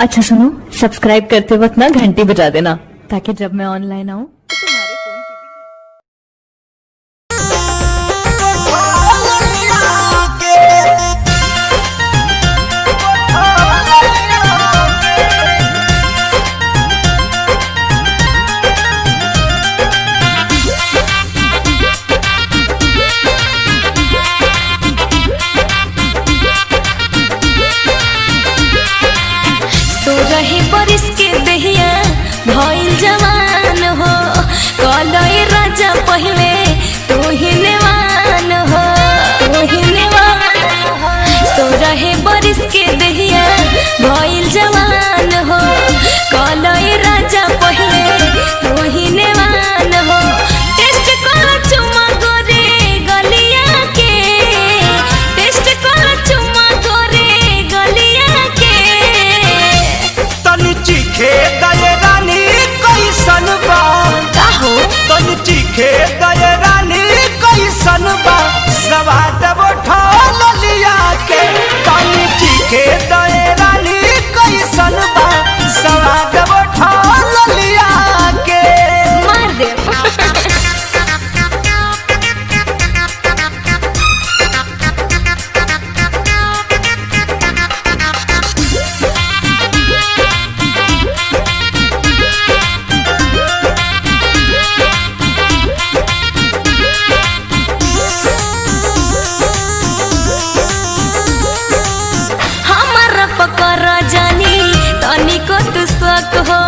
अच्छा सुनो, सब्सक्राइब करते वक्त ना घंटी बजा देना ताकि जब मैं ऑनलाइन आऊँ तो तुम्हारे फोन की रहे बरिस के दहिया भइल जवान हो कलई राजा पहले तू ही नेवान हो तो रहे बरिस के दहिया भइल जवान हो कलई राजा पहले तू ही नेवान हो टेस्ट कर चुमा गोरे गलिया के टेस्ट कर चुमा गोरे गलिया के चीखे दये रानी कैसन बा काहो तनी चीखे दये रानी कैसन बा सवाद उठा लिया के तनी चीखे दये रानी कैसन बा सवाद उठा लिया के मार दे पकर जानी तनिको तू शक हो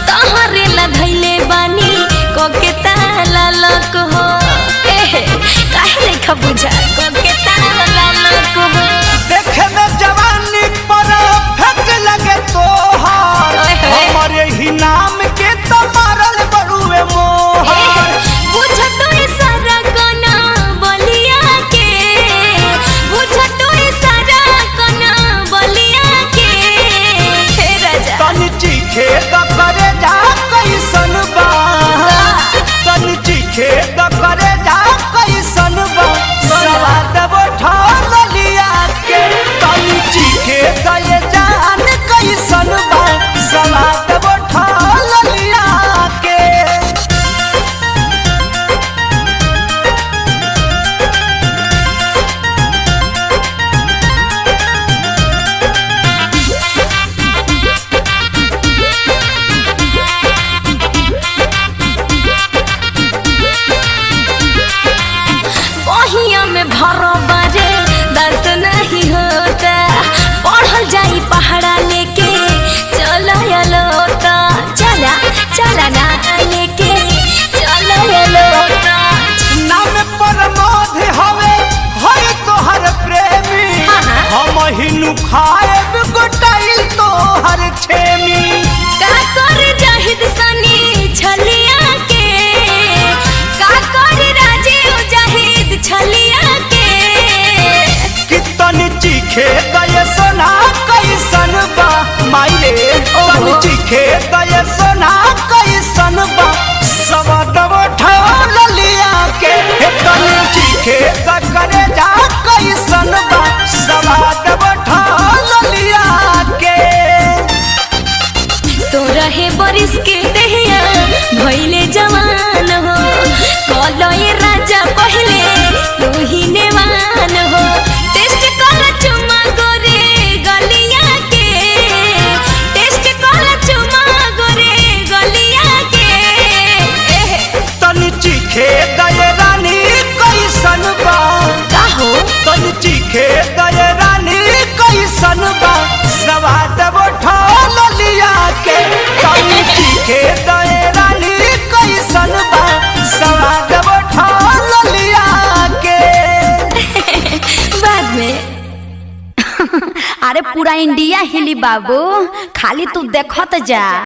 तहरे ला धैले बानी कोके ताला लक हो काहे लेखा बुझा कोके ताला लक हो देखे में जवानी पर फेंक लगे तोहार हमारे ही नाम के तो मारल बड़ुए मोहर बुझ तो सारा कना बलिया के बुझ तो सारा कना बलिया के हे राजा तनी चीखे द करे जा कैसन बा तनी चीखे द करे जा कैसन बा सवाद उठा लिया के तनी चीखे द ये जान कैसन बा सवाद उठा लिया के बहिया में भरो बारे दर्द नहीं होता पढ़ल जाई पहाड़ा लेके चलो लोता चला चला ना लेके चलो लोता नाम पर मोध हवे होय तोहर प्रेमी हम हिनु खाएब गोटाइल तोहर छेमी का कर जाहिद सनी छलिया के का कर राजीव जाहिद छलिया के कितनी चीखे दये सोना कैसन बा माइले तनी चीखे दये सोना कैसन बा सवाद उठा लिया के तनी चीखे द करे जा कैसन बा सवाद उठा लिया के तो रहे बरिस के दहिया भइले जवान हो कलई राजा पहले तू ही नेवान हो टेस्ट कर चुमा गोरे गलिया के टेस्ट कर चुमा गोरे गलिया के तनी चीखे दये रानी कैसन बा काहो तनी चीखे दये रानी कैसन बा सवाद उठा लिया के तनी चीखे दये रानी कैसन बा सवाद उठा लिया के बाद में अरे पूरा इंडिया हिली बाबू, खाली तू देखत जा।